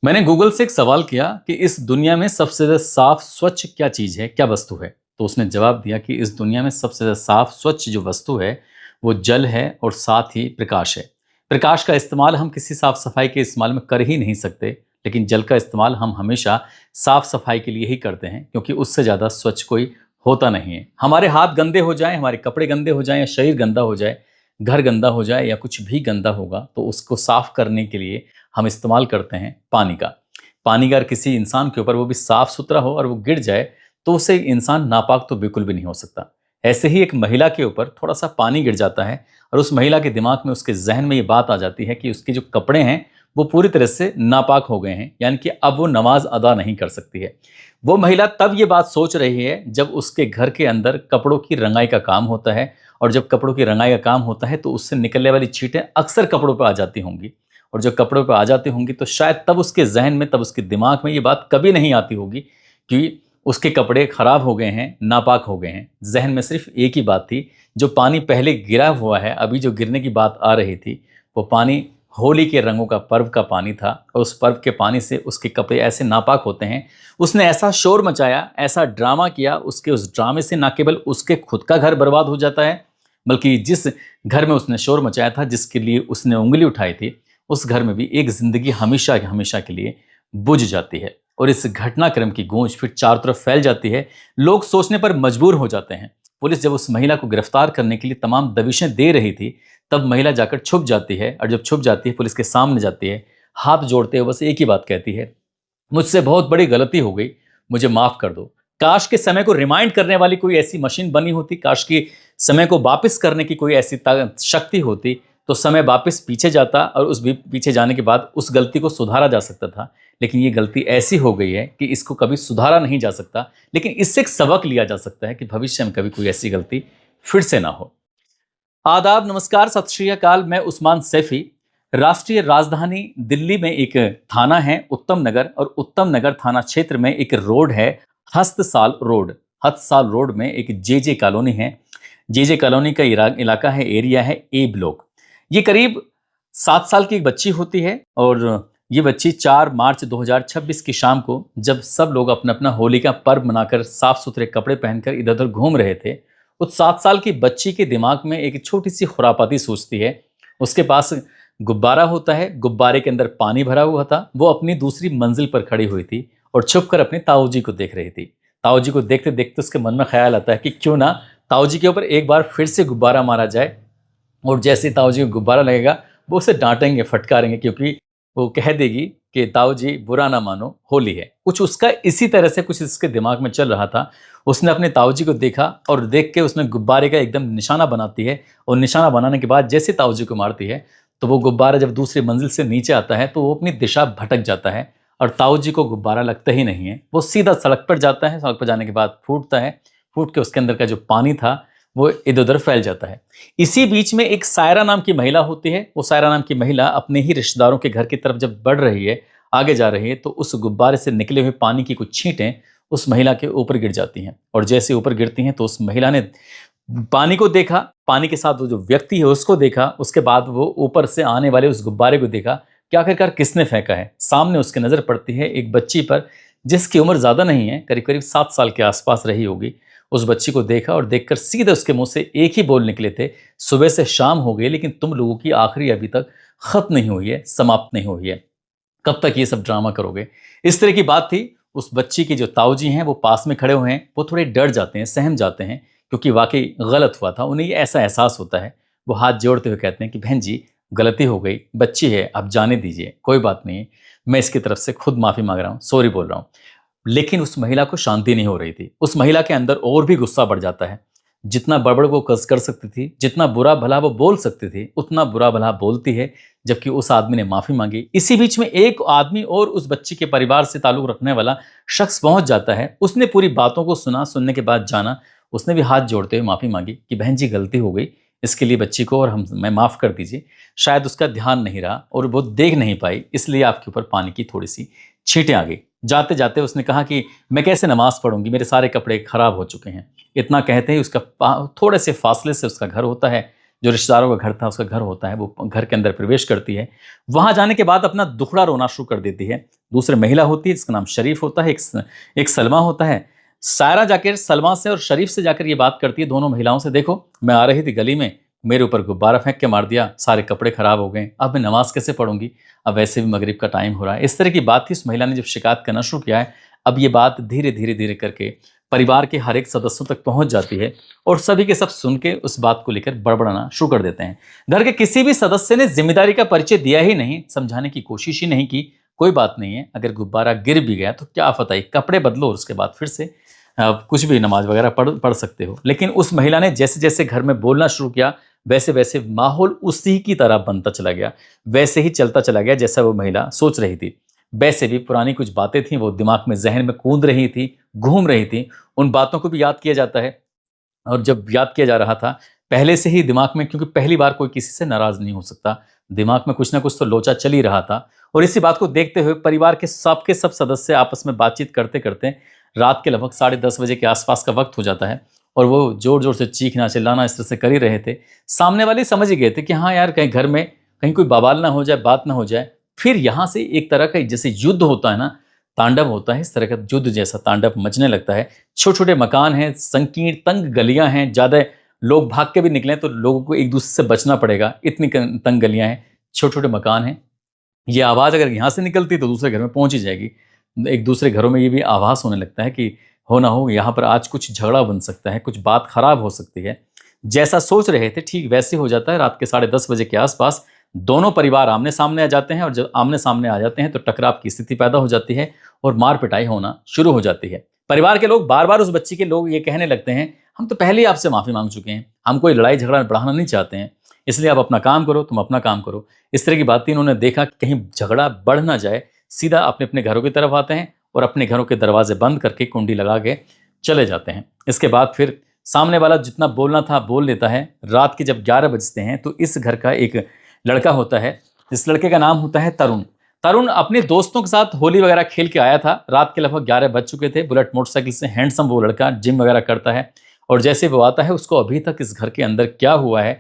मैंने गूगल से एक सवाल किया कि इस दुनिया में सबसे ज़्यादा साफ स्वच्छ क्या चीज़ है, क्या वस्तु है? तो उसने जवाब दिया कि इस दुनिया में सबसे ज़्यादा साफ स्वच्छ जो वस्तु है, वो जल है और साथ ही प्रकाश है। प्रकाश का इस्तेमाल हम किसी साफ-सफाई के इस्तेमाल में कर ही नहीं सकते, लेकिन जल का इस्तेमाल हम हमेशा साफ-सफाई के लिए ही करते हैं क्योंकि उससे ज़्यादा स्वच्छ कोई होता नहीं है। हमारे हाथ गंदे हो जाएँ, हमारे कपड़े गंदे हो जाएँ या शरीर गंदा हो जाए, घर गंदा हो जाए या कुछ भी गंदा होगा, तो उसको साफ करने के लिए हम इस्तेमाल करते हैं पानी का। पानी अगर किसी इंसान के ऊपर वो भी साफ सुथरा हो और वो गिर जाए तो उससे इंसान नापाक तो बिल्कुल भी नहीं हो सकता। ऐसे ही एक महिला के ऊपर थोड़ा सा पानी गिर जाता है और उस महिला के दिमाग में, उसके जहन में ये बात आ जाती है कि उसके जो कपड़े हैं वो पूरी तरह से नापाक हो गए हैं, यानी कि अब वो नमाज अदा नहीं कर सकती है। वो महिला तब ये बात सोच रही है जब उसके घर के अंदर कपड़ों की रंगाई का काम होता है, और जब कपड़ों की रंगाई का काम होता है तो उससे निकलने वाली छींटें अक्सर कपड़ों पर आ जाती होंगी, और जब कपड़ों पे आ जाती होंगी तो शायद तब उसके ज़हन में, तब उसके दिमाग में ये बात कभी नहीं आती होगी कि उसके कपड़े खराब हो गए हैं, नापाक हो गए हैं। ज़हन में सिर्फ़ एक ही बात थी, जो पानी पहले गिरा हुआ है, अभी जो गिरने की बात आ रही थी, वो पानी होली के रंगों का पर्व का पानी था और उस पर्व के पानी से उसके कपड़े ऐसे नापाक होते हैं। उसने ऐसा शोर मचाया, ऐसा ड्रामा किया, उसके उस ड्रामे से ना केवल उसके खुद का घर बर्बाद हो जाता है, बल्कि जिस घर में उसने शोर मचाया था, जिसके लिए उसने उँगली उठाई थी, उस घर में भी एक जिंदगी हमेशा हमेशा के लिए बुझ जाती है। और इस घटनाक्रम की गूंज फिर चारों तरफ फैल जाती है। लोग सोचने पर मजबूर हो जाते हैं। पुलिस जब उस महिला को गिरफ्तार करने के लिए तमाम दबिशें दे रही थी, तब महिला जाकर छुप जाती है, और जब छुप जाती है पुलिस के सामने जाती है, हाथ जोड़ते हुए बस एक ही बात कहती है, मुझसे बहुत बड़ी गलती हो गई, मुझे माफ कर दो। काश के समय को रिमाइंड करने वाली कोई ऐसी मशीन बनी होती, काश की समय को वापस करने की कोई ऐसी शक्ति होती, तो समय वापस पीछे जाता और उस भी पीछे जाने के बाद उस गलती को सुधारा जा सकता था। लेकिन ये गलती ऐसी हो गई है कि इसको कभी सुधारा नहीं जा सकता, लेकिन इससे एक सबक लिया जा सकता है कि भविष्य में कभी कोई ऐसी गलती फिर से ना हो। आदाब, नमस्कार, सत श्री अकाल। मैं उस्मान सैफी। राष्ट्रीय राजधानी दिल्ली में एक थाना है उत्तम नगर, और उत्तम नगर थाना क्षेत्र में एक रोड है, हस्तसाल रोड। हस्तसाल रोड में एक जे कॉलोनी है। जे कॉलोनी का इलाका है, एरिया है ए ब्लॉक। ये करीब 7 साल की एक बच्ची होती है, और ये बच्ची 4 मार्च 2026 की शाम को, जब सब लोग अपना अपना होली का पर्व मनाकर साफ सुथरे कपड़े पहनकर इधर उधर घूम रहे थे, उस 7 साल की बच्ची के दिमाग में एक छोटी सी खुरापाती सोचती है। उसके पास गुब्बारा होता है, गुब्बारे के अंदर पानी भरा हुआ था। वो अपनी दूसरी मंजिल पर खड़ी हुई थी और छुपकर अपने ताऊ जी को देख रही थी। ताऊ जी को देखते देखते उसके मन में ख्याल आता है कि क्यों ना ताऊ जी के ऊपर एक बार फिर से गुब्बारा मारा जाए, और जैसे ही ताऊ जी को गुब्बारा लगेगा वो उसे डांटेंगे, फटकारेंगे, क्योंकि वो कह देगी कि ताऊ जी बुरा ना मानो, होली है। कुछ उसका इसी तरह से कुछ इसके दिमाग में चल रहा था। उसने अपने ताऊ जी को देखा और देख के उसने गुब्बारे का एकदम निशाना बनाती है, और निशाना बनाने के बाद जैसे ताऊ जी को मारती है तो वो गुब्बारा जब दूसरी मंजिल से नीचे आता है तो वो अपनी दिशा भटक जाता है, और ताऊ जी को गुब्बारा लगता ही नहीं है। वो सीधा सड़क पर जाता है। सड़क पर जाने के बाद फूटता है। फूट के उसके अंदर का जो पानी था वो इधर उधर फैल जाता है। इसी बीच में एक सायरा नाम की महिला होती है। वो सायरा नाम की महिला अपने ही रिश्तेदारों के घर की तरफ जब बढ़ रही है, आगे जा रही है, तो उस गुब्बारे से निकले हुए पानी की कुछ छींटें उस महिला के ऊपर गिर जाती हैं, और जैसे ऊपर गिरती हैं तो उस महिला ने पानी को देखा, पानी के साथ वो जो व्यक्ति है उसको देखा, उसके बाद वो ऊपर से आने वाले उस गुब्बारे को देखा कि आखिरकार किसने फेंका है। सामने उसकी नज़र पड़ती है एक बच्ची पर, जिसकी उम्र ज़्यादा नहीं है, करीब करीब 7 साल के आसपास रही होगी। उस बच्ची को देखा और देखकर सीधे उसके मुंह से एक ही बोल निकले थे, सुबह से शाम हो गई लेकिन तुम लोगों की आखिरी अभी तक खत्म नहीं हुई है, समाप्त नहीं हुई है। कब तक ये सब ड्रामा करोगे? इस तरह की बात थी। उस बच्ची के जो ताऊजी हैं वो पास में खड़े हुए हैं। वो थोड़े डर जाते हैं, सहम जाते हैं, क्योंकि वाकई गलत हुआ था। उन्हें ये ऐसा एहसास होता है। वो हाथ जोड़ते हुए कहते हैं कि बहन जी, गलती हो गई, बच्ची है, आप जाने दीजिए, कोई बात नहीं है। मैं इसकी तरफ से खुद माफ़ी मांग रहा हूँ, सॉरी बोल रहा हूँ। लेकिन उस महिला को शांति नहीं हो रही थी। उस महिला के अंदर और भी गुस्सा बढ़ जाता है। जितना बड़बड़ वो कस कर सकती थी, जितना बुरा भला वो बोल सकती थी, उतना बुरा भला बोलती है, जबकि उस आदमी ने माफ़ी मांगी। इसी बीच में एक आदमी और उस बच्ची के परिवार से ताल्लुक़ रखने वाला शख्स पहुंच जाता है। उसने पूरी बातों को सुना, सुनने के बाद जाना। उसने भी हाथ जोड़ते हुए माफ़ी मांगी कि बहन जी, गलती हो गई, इसके लिए बच्ची को और मैं माफ़ कर दीजिए। शायद उसका ध्यान नहीं रहा और वो देख नहीं पाई, इसलिए आपके ऊपर पानी की थोड़ी सी छींटें आ गई। जाते जाते उसने कहा कि मैं कैसे नमाज पढ़ूंगी, मेरे सारे कपड़े खराब हो चुके हैं। इतना कहते ही उसका थोड़े से फासले से उसका घर होता है, जो रिश्तेदारों का घर था उसका घर होता है। वो घर के अंदर प्रवेश करती है। वहां जाने के बाद अपना दुखड़ा रोना शुरू कर देती है। दूसरे महिला होती है जिसका नाम शरीफ होता है, एक सलमा होता है। सायरा जाकर सलमा से और शरीफ से जाकर ये बात करती है दोनों महिलाओं से, देखो मैं आ रही थी गली में, मेरे ऊपर गुब्बारा फेंक के मार दिया, सारे कपड़े खराब हो गए, अब मैं नमाज कैसे पढ़ूंगी, अब वैसे भी मगरिब का टाइम हो रहा है। इस तरह की बात थी। उस महिला ने जब शिकायत करना शुरू किया है, अब ये बात धीरे धीरे धीरे करके परिवार के हर एक सदस्यों तक पहुंच जाती है और सभी के सब सुन के उस बात को लेकर बड़बड़ाना शुरू कर देते हैं। घर के किसी भी सदस्य ने जिम्मेदारी का परिचय दिया ही नहीं, समझाने की कोशिश ही नहीं की, कोई बात नहीं है, अगर गुब्बारा गिर भी गया तो क्या आफत आई, कपड़े बदलो और उसके बाद फिर से कुछ भी नमाज वगैरह पढ़ सकते हो। लेकिन उस महिला ने जैसे जैसे घर में बोलना शुरू किया, वैसे वैसे माहौल उसी की तरह बनता चला गया, वैसे ही चलता चला गया जैसा वो महिला सोच रही थी। वैसे भी पुरानी कुछ बातें थी, वो दिमाग में, जहन में कूद रही थी, घूम रही थी। उन बातों को भी याद किया जाता है, और जब याद किया जा रहा था पहले से ही दिमाग में, क्योंकि पहली बार कोई किसी से नाराज नहीं हो सकता, दिमाग में कुछ ना कुछ तो लोचा चल ही रहा था। और इसी बात को देखते हुए परिवार के सब सदस्य आपस में बातचीत करते करते रात के लगभग 10:30 बजे के आसपास का वक्त हो जाता है, और वो जोर जोर से चीखना चिल्लाना इस तरह से कर ही रहे थे। सामने वाले समझ ही गए थे कि हाँ यार, कहीं घर में कहीं कोई बवाल ना हो जाए, बात ना हो जाए। फिर यहाँ से एक तरह का जैसे युद्ध होता है ना, तांडव होता है, इस तरह का युद्ध जैसा तांडव मचने लगता है। छोटे छोटे मकान हैं, संकीर्ण तंग गलियां हैं, ज्यादा लोग भाग के भी निकले तो लोगों को एक दूसरे से बचना पड़ेगा, इतनी तंग गलियां हैं, छोटे छोटे मकान हैं। ये आवाज़ अगर यहाँ से निकलती तो दूसरे घर में पहुंच ही जाएगी। एक दूसरे घरों में ये भी आभास होने लगता है कि हो ना हो यहाँ पर आज कुछ झगड़ा बन सकता है, कुछ बात खराब हो सकती है। जैसा सोच रहे थे ठीक वैसे हो जाता है। रात के 10:30 बजे के आसपास दोनों परिवार आमने सामने आ जाते हैं, और जब आमने सामने आ जाते हैं तो टकराव की स्थिति पैदा हो जाती है और मार पिटाई होना शुरू हो जाती है। परिवार के लोग बार बार उस बच्ची के लोग ये कहने लगते हैं, हम तो पहले ही आपसे माफी मांग चुके हैं, हम कोई लड़ाई झगड़ा बढ़ाना नहीं चाहते हैं, इसलिए आप अपना काम करो, तुम अपना काम करो। इस तरह की बातें इन्होंने देखा कि कहीं झगड़ा बढ़ ना जाए, सीधा अपने अपने घरों की तरफ आते हैं और अपने घरों के दरवाजे बंद करके कुंडी लगा के चले जाते हैं। इसके बाद फिर सामने वाला जितना बोलना था बोल लेता है। रात के जब 11 बजते हैं तो इस घर का एक लड़का होता है, इस लड़के का नाम होता है तरुण। तरुण अपने दोस्तों के साथ होली वगैरह खेल के आया था। रात के लगभग 11 बज चुके थे। बुलेट मोटरसाइकिल से हैंडसम वो लड़का, जिम वगैरह करता है, और जैसे वो आता है उसको अभी तक इस घर के अंदर क्या हुआ है,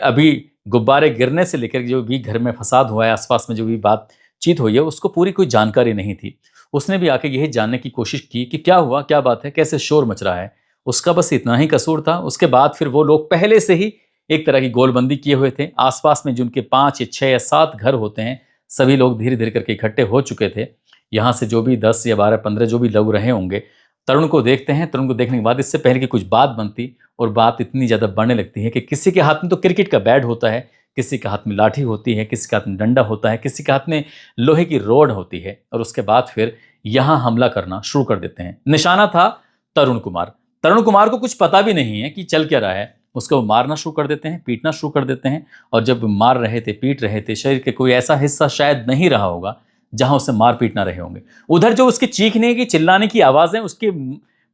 अभी गुब्बारे गिरने से लेकर जो भी घर में फसाद हुआ है, आसपास में जो भी बातचीत हुई है, उसको पूरी कोई जानकारी नहीं थी। उसने भी आके यही जानने की कोशिश की कि क्या हुआ, क्या बात है, कैसे शोर मच रहा है। उसका बस इतना ही कसूर था। उसके बाद फिर वो लोग पहले से ही एक तरह की गोलबंदी किए हुए थे। आसपास में जिनके 5 या 6 या 7 घर होते हैं, सभी लोग धीरे धीरे करके इकट्ठे हो चुके थे। यहाँ से जो भी 10 या 12 15 जो भी लोग रहे होंगे, तरुण को देखते हैं। तरुण को देखने के बाद इससे पहले कि कुछ बात बनती, और बात इतनी ज़्यादा बढ़ने लगती है कि किसी के हाथ में तो क्रिकेट का बैट होता है, किसी के हाथ में लाठी होती है, किसी के हाथ में डंडा होता है, किसी के हाथ में लोहे की रॉड होती है, और उसके बाद फिर यहाँ हमला करना शुरू कर देते हैं। निशाना था तरुण कुमार। तरुण कुमार को कुछ पता भी नहीं है कि चल क्या रहा है। उसको मारना शुरू कर देते हैं, पीटना शुरू कर देते हैं, और जब मार रहे थे, पीट रहे थे, शरीर के कोई ऐसा हिस्सा शायद नहीं रहा होगा जहां उसे मार पीट ना रहे होंगे। उधर जो उसकी चीखने की, चिल्लाने की आवाज़ें उसके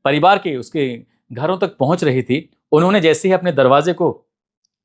परिवार के, उसके घरों तक पहुंच रही थी। उन्होंने जैसे ही अपने दरवाजे को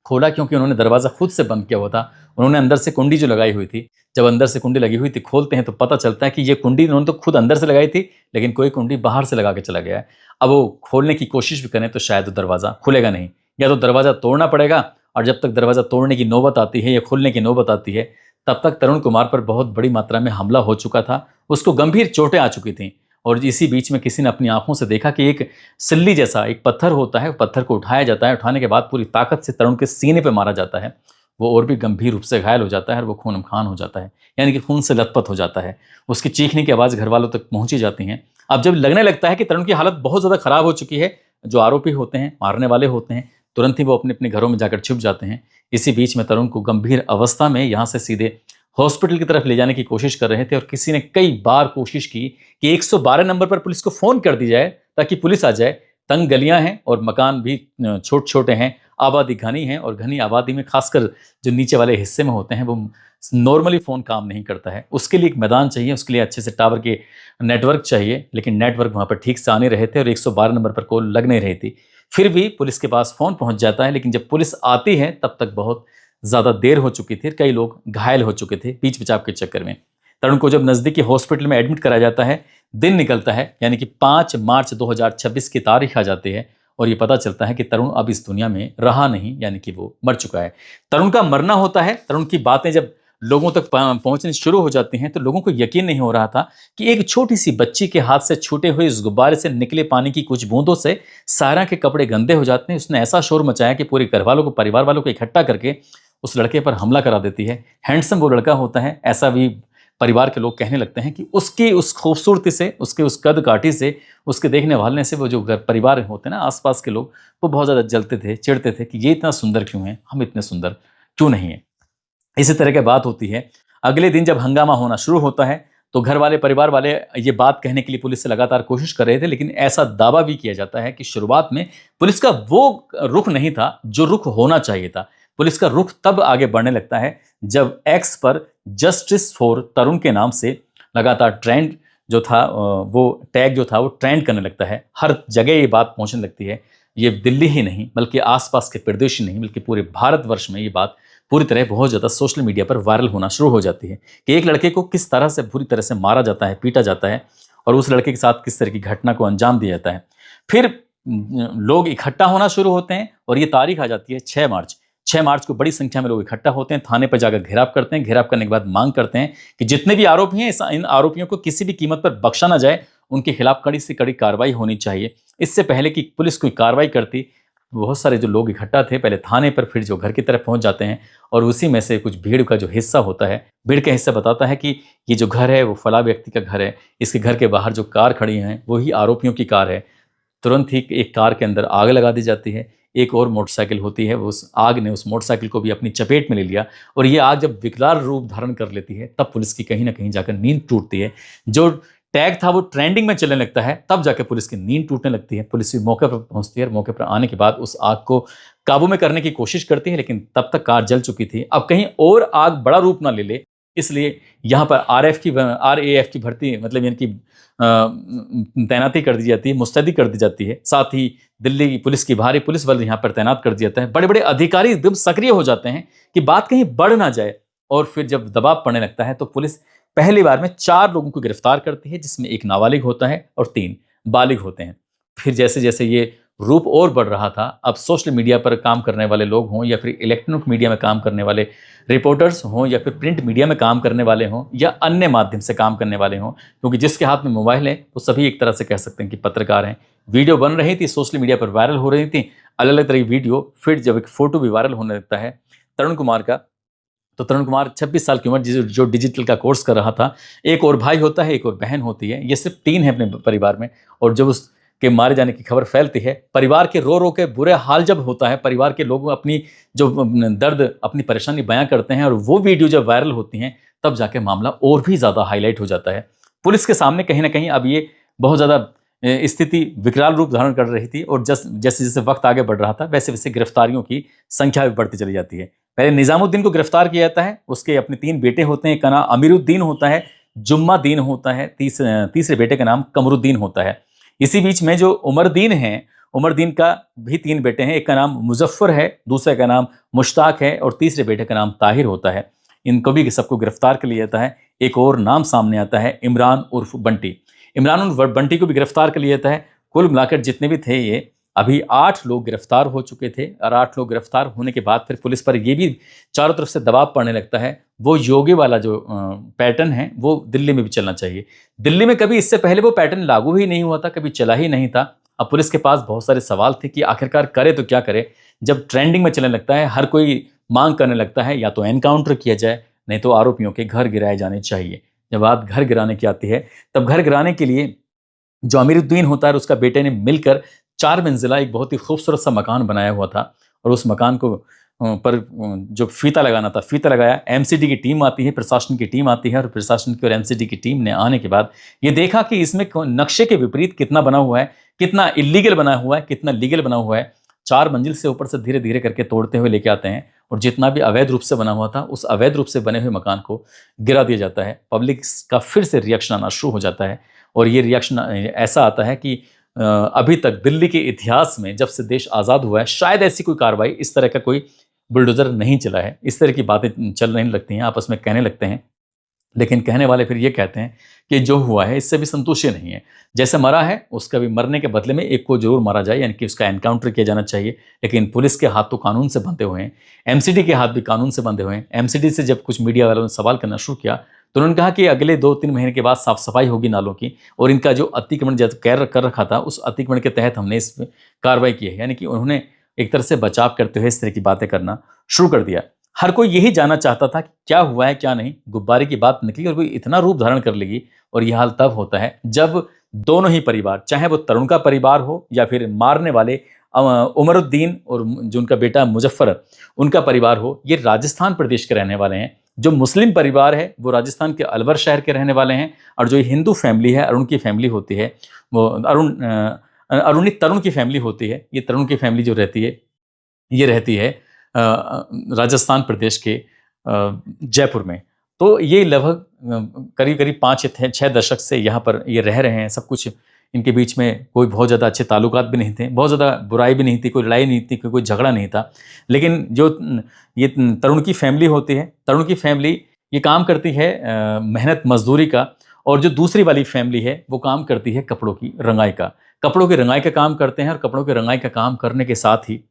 खोला, क्योंकि उन्होंने दरवाज़ा खुद से बंद किया हुआ था, उन्होंने अंदर से कुंडी जो लगाई हुई थी, जब अंदर से कुंडी लगी हुई थी खोलते हैं तो पता चलता है कि ये कुंडी उन्होंने तो खुद अंदर से लगाई थी, लेकिन कोई कुंडी बाहर से लगा के चला गया है। अब वो खोलने की कोशिश भी करें तो शायद वो दरवाज़ा खुलेगा नहीं, या तो दरवाज़ा तोड़ना पड़ेगा, और जब तक दरवाज़ा तोड़ने की नौबत आती है या खुलने की नौबत आती है, तब तक तरुण कुमार पर बहुत बड़ी मात्रा में हमला हो चुका था। उसको गंभीर चोटें आ चुकी थीं, और इसी बीच में किसी ने अपनी आंखों से देखा कि एक सिल्ली जैसा एक पत्थर होता है, पत्थर को उठाया जाता है, उठाने के बाद पूरी ताकत से तरुण के सीने पे मारा जाता है। वो और भी गंभीर रूप से घायल हो जाता है, और वो खून खान हो जाता है, यानी कि खून से लथपथ हो जाता है। उसकी चीखने की आवाज़ घर वालों तक पहुंची जाती हैं। अब जब लगने लगता है कि तरुण की हालत बहुत ज़्यादा खराब हो चुकी है, जो आरोपी होते हैं, मारने वाले होते हैं, तुरंत ही वो अपने अपने घरों में जाकर छुप जाते हैं। इसी बीच में तरुण को गंभीर अवस्था में यहाँ से सीधे हॉस्पिटल की तरफ ले जाने की कोशिश कर रहे थे, और किसी ने कई बार कोशिश की कि 112 नंबर पर पुलिस को फ़ोन कर दी जाए ताकि पुलिस आ जाए। तंग गलियां हैं और मकान भी छोटे छोटे हैं, आबादी घनी है, और घनी आबादी में खासकर जो नीचे वाले हिस्से में होते हैं वो नॉर्मली फ़ोन काम नहीं करता है। उसके लिए एक मैदान चाहिए, उसके लिए अच्छे से टावर के नेटवर्क चाहिए, लेकिन नेटवर्क वहाँ पर ठीक से आ नहीं रहे थे और 112 नंबर पर कॉल लग नहीं रही थी। फिर भी पुलिस के पास फ़ोन पहुँच जाता है, लेकिन जब पुलिस आती है तब तक बहुत ज़्यादा देर हो चुकी थी। कई लोग घायल हो चुके थे बीच बचाव के चक्कर में। तरुण को जब नज़दीकी हॉस्पिटल में एडमिट कराया जाता है, दिन निकलता है, यानी कि 5 मार्च 2026 की तारीख आ जाती है, और ये पता चलता है कि तरुण अब इस दुनिया में रहा नहीं, यानी कि वो मर चुका है। तरुण का मरना होता है। तरुण की बातें जब लोगों तक पहुंचनी शुरू हो जाती हैं तो लोगों को यकीन नहीं हो रहा था कि एक छोटी सी बच्ची के हाथ से छूटे हुए इस गुब्बारे से निकले पानी की कुछ बूंदों से सायरा के कपड़े गंदे हो जाते हैं। उसने ऐसा शोर मचाया कि पूरे घर वालों को, परिवार वालों को इकट्ठा करके उस लड़के पर हमला करा देती है। हैंडसम वो लड़का होता है, ऐसा भी परिवार के लोग कहने लगते हैं कि उसकी उस खूबसूरती से, उसके उस कद काठी से, उसके देखने वालने से वो जो घर परिवार होते हैं ना, आसपास के लोग, वो बहुत ज़्यादा जलते थे, चिढ़ते थे कि ये इतना सुंदर क्यों है, हम इतने सुंदर क्यों नहीं है। इसी तरह की बात होती है। अगले दिन जब हंगामा होना शुरू होता है तो घर वाले, परिवार वाले ये बात कहने के लिए पुलिस से लगातार कोशिश कर रहे थे, लेकिन ऐसा दावा भी किया जाता है कि शुरुआत में पुलिस का वो रुख नहीं था जो रुख होना चाहिए था। पुलिस का रुख तब आगे बढ़ने लगता है जब एक्स पर जस्टिस फॉर तरुण के नाम से लगातार ट्रेंड जो था, वो टैग जो था वो ट्रेंड करने लगता है। हर जगह ये बात पहुंचने लगती है। ये दिल्ली ही नहीं बल्कि आसपास के प्रदेश ही नहीं बल्कि पूरे भारतवर्ष में ये बात पूरी तरह बहुत ज़्यादा सोशल मीडिया पर वायरल होना शुरू हो जाती है कि एक लड़के को किस तरह से बुरी तरह से मारा जाता है, पीटा जाता है और उस लड़के के साथ किस तरह की घटना को अंजाम दिया जाता है। फिर लोग इकट्ठा होना शुरू होते हैं और ये तारीख आ जाती है 6 मार्च। 6 मार्च को बड़ी संख्या में लोग इकट्ठा होते हैं, थाने पर जाकर घेराव करते हैं। घेराव करने के बाद मांग करते हैं कि जितने भी आरोपी हैं, इन आरोपियों को किसी भी कीमत पर बख्शा ना जाए, उनके खिलाफ कड़ी से कड़ी कार्रवाई होनी चाहिए। इससे पहले कि पुलिस कोई कार्रवाई करती, बहुत सारे जो लोग इकट्ठा थे पहले थाने पर, फिर जो घर की तरफ पहुंच जाते हैं और उसी में से कुछ भीड़ का जो हिस्सा होता है, भीड़ का हिस्सा बताता है कि ये जो घर है वो फला व्यक्ति का घर है, इसके घर के बाहर जो कार खड़ी है वही आरोपियों की कार है। तुरंत ही एक कार के अंदर आग लगा दी जाती है। एक और मोटरसाइकिल होती है, वो उस आग ने उस मोटरसाइकिल को भी अपनी चपेट में ले लिया और ये आग जब विकराल रूप धारण कर लेती है तब पुलिस की कहीं ना कहीं जाकर नींद टूटती है। जो टैग था वो ट्रेंडिंग में चलने लगता है, तब जाकर पुलिस की नींद टूटने लगती है। पुलिस भी मौके पर पहुंचती है और मौके पर आने के बाद उस आग को काबू में करने की कोशिश करती है, लेकिन तब तक कार जल चुकी थी। अब कहीं और आग बड़ा रूप ना ले ले, इसलिए यहाँ पर RAF की भर्ती, मतलब यानी कि तैनाती कर दी जाती है, मुस्तैदी कर दी जाती है। साथ ही दिल्ली की पुलिस की भारी पुलिस बल यहाँ पर तैनात कर दिया जाता है। बड़े बड़े अधिकारी एकदम सक्रिय हो जाते हैं कि बात कहीं बढ़ ना जाए। और फिर जब दबाव पड़ने लगता है तो पुलिस पहली बार में 4 लोगों को गिरफ्तार करती है, जिसमें एक नाबालिग होता है और 3 बालिग होते हैं। फिर जैसे जैसे ये रूप और बढ़ रहा था, अब सोशल मीडिया पर काम करने वाले लोग हों या फिर इलेक्ट्रॉनिक मीडिया में काम करने वाले रिपोर्टर्स हों या फिर प्रिंट मीडिया में काम करने वाले हों या अन्य माध्यम से काम करने वाले हों, क्योंकि जिसके हाथ में मोबाइल है वो सभी एक तरह से कह सकते हैं कि पत्रकार हैं। वीडियो बन रही थी, सोशल मीडिया पर वायरल हो रही थी अलग अलग तरह की वीडियो। फिर जब एक फोटो भी वायरल होने लगता है तरुण कुमार का, तो तरुण कुमार 26 साल की उम्र, जो डिजिटल का कोर्स कर रहा था। एक और भाई होता है, एक और बहन होती है, ये सिर्फ 3 है अपने परिवार में। और जब उसके मारे जाने की खबर फैलती है, परिवार के रो रो के बुरे हाल जब होता है, परिवार के लोग अपनी जो दर्द, अपनी परेशानी बयां करते हैं और वो वीडियो जब वायरल होती हैं, तब जाके मामला और भी ज़्यादा हाईलाइट हो जाता है। पुलिस के सामने कहीं ना कहीं अब ये बहुत ज़्यादा स्थिति विकराल रूप धारण कर रही थी और जैसे जैसे वक्त आगे बढ़ रहा था वैसे वैसे गिरफ्तारियों की संख्या भी बढ़ती चली जाती है। पहले निजामुद्दीन को गिरफ्तार किया जाता है, उसके अपने 3 बेटे होते हैं। एक का नाम अमीरुद्दीन होता है, जुम्मादीन होता है, तीसरे बेटे का नाम कमरुद्दीन होता है। इसी बीच में जो उमरदीन है, उमरदीन का भी 3 बेटे हैं। एक का नाम मुजफ्फर है, दूसरे का नाम मुश्ताक है और तीसरे बेटे का नाम ताहिर होता है। इनको भी सबको गिरफ्तार कर लिया जाता है। एक और नाम सामने आता है, इमरान उर्फ बंटी। इमरान उर्फ बंटी को भी गिरफ्तार कर लिया जाता है। कुल मिलाकर जितने भी थे, ये अभी 8 लोग गिरफ्तार हो चुके थे और 8 लोग गिरफ्तार होने के बाद फिर पुलिस पर यह भी चारों तरफ से दबाव पड़ने लगता है, वो योगी वाला जो पैटर्न है वो दिल्ली में भी चलना चाहिए। दिल्ली में कभी इससे पहले वो पैटर्न लागू ही नहीं हुआ था, कभी चला ही नहीं था। अब पुलिस के पास बहुत सारे सवाल थे कि आखिरकार करे तो क्या करे। जब ट्रेंडिंग में चलने लगता है, हर कोई मांग करने लगता है या तो एनकाउंटर किया जाए, नहीं तो आरोपियों के घर गिराए जाने चाहिए। जब बात घर गिराने की आती है, तब घर गिराने के लिए जो अमीरुद्दीन होता है उसका बेटे ने मिलकर 4 मंजिला एक बहुत ही खूबसूरत सा मकान बनाया हुआ था और उस मकान को पर जो फीता लगाना था, फीता लगाया। एमसीडी की टीम आती है, प्रशासन की टीम आती है और प्रशासन की और एमसीडी की टीम ने आने के बाद ये देखा कि इसमें नक्शे के विपरीत कितना बना हुआ है, कितना इलीगल बना हुआ है, कितना लीगल बना हुआ है। 4 मंजिल से ऊपर से धीरे धीरे करके तोड़ते हुए लेके आते हैं और जितना भी अवैध रूप से बना हुआ था उस अवैध रूप से बने हुए मकान को गिरा दिया जाता है। पब्लिक का फिर से रिएक्शन आना शुरू हो जाता है और ये रिएक्शन ऐसा आता है कि अभी तक दिल्ली के इतिहास में, जब से देश आज़ाद हुआ है, शायद ऐसी कोई कार्रवाई, इस तरह का कोई बुलडोजर नहीं चला है। इस तरह की बातें चल नहीं लगती हैं, आपस में कहने लगते हैं। लेकिन कहने वाले फिर ये कहते हैं कि जो हुआ है इससे भी संतुष्टि नहीं है, जैसे मरा है उसका भी मरने के बदले में एक को जरूर मारा जाए, यानी कि उसका एनकाउंटर किया जाना चाहिए। लेकिन पुलिस के हाथ तो कानून से बंधे हुए हैं, एमसीडी के हाथ भी कानून से बंधे हुए हैं। एमसीडी से जब कुछ मीडिया वालों ने सवाल करना शुरू किया तो उन्होंने कहा कि अगले 2-3 महीने के बाद साफ सफाई होगी नालों की, और इनका जो अतिक्रमण जब कर रखा था उस अतिक्रमण के तहत हमने इस कार्रवाई की है। यानी कि उन्होंने एक तरह से बचाव करते हुए इस तरह की बातें करना शुरू कर दिया। हर कोई यही जानना चाहता था कि क्या हुआ है क्या नहीं। गुब्बारे की बात निकली और कोई इतना रूप धारण कर लेगी, और यह हाल तब होता है जब दोनों ही परिवार, चाहे वो तरुण का परिवार हो या फिर मारने वाले उमरुद्दीन और जो उनका बेटा मुजफ्फर उनका परिवार हो, ये राजस्थान प्रदेश के रहने वाले हैं। जो मुस्लिम परिवार है वो राजस्थान के अलवर शहर के रहने वाले हैं, और जो हिंदू फैमिली है, अरुण की फैमिली होती है, वो अरुणी तरुण की फैमिली होती है। ये तरुण की फैमिली जो रहती है ये रहती है राजस्थान प्रदेश के जयपुर में। तो ये लगभग करीब करीब 5-6 दशक से यहाँ पर ये रह रहे हैं। सब कुछ इनके बीच में कोई बहुत ज़्यादा अच्छे ताल्लुकात भी नहीं थे, बहुत ज़्यादा बुराई भी नहीं थी, कोई लड़ाई नहीं थी, कोई झगड़ा नहीं था। लेकिन जो ये तरुण की फैमिली होती है, तरुण की फैमिली ये काम करती है मेहनत मजदूरी का, और जो दूसरी वाली फैमिली है वो काम करती है कपड़ों की रंगाई का। कपड़ों की रंगाई का काम करते हैं, और कपड़ों की रंगाई का काम करने के साथ ही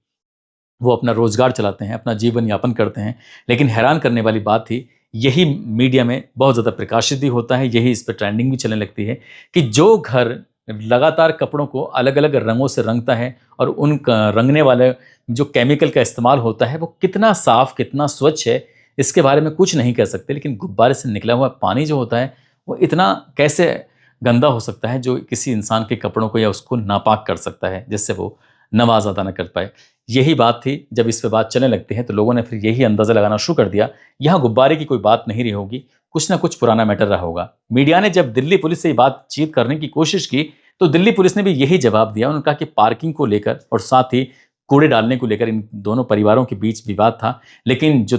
वो अपना रोजगार चलाते हैं, अपना जीवन यापन करते हैं। लेकिन हैरान करने वाली बात थी, यही मीडिया में बहुत ज़्यादा प्रकाशित भी होता है, यही इस पर ट्रेंडिंग भी चलने लगती है कि जो घर लगातार कपड़ों को अलग अलग रंगों से रंगता है और उन रंगने वाले जो केमिकल का इस्तेमाल होता है वो कितना साफ कितना स्वच्छ है इसके बारे में कुछ नहीं कह सकते। लेकिन गुब्बारे से निकला हुआ पानी जो होता है वो इतना कैसे गंदा हो सकता है जो किसी इंसान के कपड़ों को या उसको नापाक कर सकता है, जिससे वो नमाज अदा न कर पाए। यही बात थी। जब इस पे बात चलने लगती है तो लोगों ने फिर यही अंदाज़ा लगाना शुरू कर दिया, यहाँ गुब्बारे की कोई बात नहीं रही होगी, कुछ ना कुछ पुराना मैटर रहा होगा। मीडिया ने जब दिल्ली पुलिस से ये बातचीत करने की कोशिश की तो दिल्ली पुलिस ने भी यही जवाब दिया। उन्होंने कहा कि पार्किंग को लेकर और साथ ही कूड़े डालने को लेकर इन दोनों परिवारों के बीच विवाद था। लेकिन जो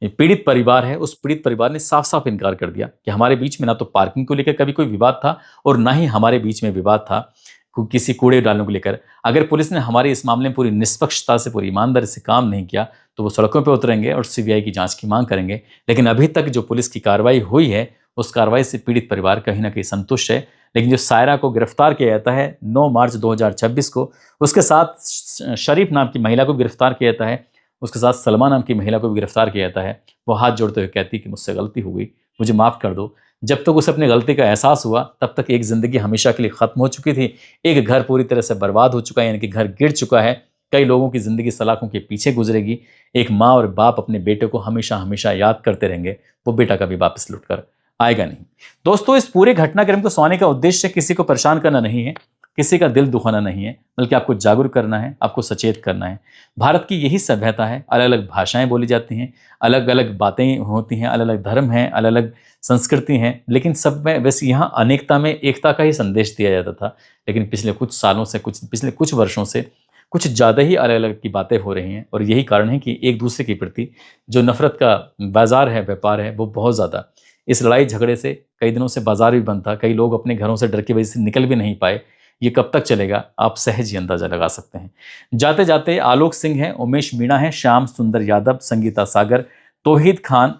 पीड़ित परिवार है उस पीड़ित परिवार ने साफ साफ इनकार कर दिया कि हमारे बीच में ना तो पार्किंग को लेकर कभी कोई विवाद था और ना ही हमारे बीच में विवाद था किसी कूड़े डालने को लेकर। अगर पुलिस ने हमारे इस मामले में पूरी निष्पक्षता से पूरी ईमानदारी से काम नहीं किया तो वो सड़कों पर उतरेंगे और सीबीआई की जांच की मांग करेंगे। लेकिन अभी तक जो पुलिस की कार्रवाई हुई है उस कार्रवाई से पीड़ित परिवार कहीं ना कहीं संतुष्ट है। लेकिन जो सायरा को गिरफ्तार किया जाता है 9 मार्च 2026 को, उसके साथ शरीफ नाम की महिला को गिरफ्तार किया जाता है, उसके साथ सलमा नाम की महिला को भी गिरफ्तार किया जाता है। वो हाथ जोड़ते हुए कहती कि मुझसे गलती हो गई, मुझे माफ़ कर दो। जब तक उसे अपनी गलती का एहसास हुआ तब तक एक ज़िंदगी हमेशा के लिए ख़त्म हो चुकी थी, एक घर पूरी तरह से बर्बाद हो चुका है, यानी कि घर गिर चुका है। कई लोगों की ज़िंदगी सलाखों के पीछे गुजरेगी। एक माँ और बाप अपने बेटे को हमेशा हमेशा याद करते रहेंगे, वो बेटा कभी वापस लौट कर आएगा नहीं। दोस्तों, इस पूरे घटनाक्रम को सुनाने का उद्देश्य किसी को परेशान करना नहीं है, किसी का दिल दुखाना नहीं है, बल्कि आपको जागरूक करना है, आपको सचेत करना है। भारत की यही सभ्यता है, अलग अलग भाषाएं बोली जाती हैं, अलग अलग बातें होती हैं, अलग अलग धर्म हैं, अलग अलग संस्कृति हैं, लेकिन सब में वैसे यहाँ अनेकता में एकता का ही संदेश दिया जाता था। लेकिन पिछले कुछ सालों से पिछले कुछ वर्षों से कुछ ज़्यादा ही अलग अलग की बातें हो रही हैं, और यही कारण है कि एक दूसरे के प्रति जो नफरत का बाजार है, व्यापार है, वो बहुत ज़्यादा। इस लड़ाई झगड़े से कई दिनों से बाजार भी बंद था, कई लोग अपने घरों से डर की वजह से निकल भी नहीं पाए। ये कब तक चलेगा आप सहज ही अंदाजा लगा सकते हैं। जाते जाते आलोक सिंह हैं, उमेश मीणा हैं, श्याम सुंदर यादव, संगीता सागर, तौहीद खान,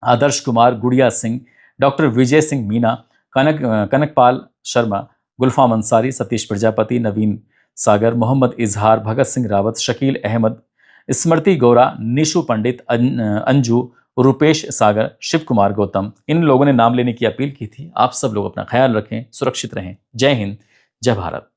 आदर्श कुमार, गुड़िया सिंह, डॉक्टर विजय सिंह मीना, कनकपाल शर्मा, गुलफाम अंसारी, सतीश प्रजापति, नवीन सागर, मोहम्मद इजहार, भगत सिंह रावत, शकील अहमद, स्मृति गौरा, निशु पंडित, अंजू, रूपेश सागर, शिव कुमार गौतम, इन लोगों ने नाम लेने की अपील की थी। आप सब लोग अपना ख्याल रखें, सुरक्षित रहें। जय हिंद, जय भारत।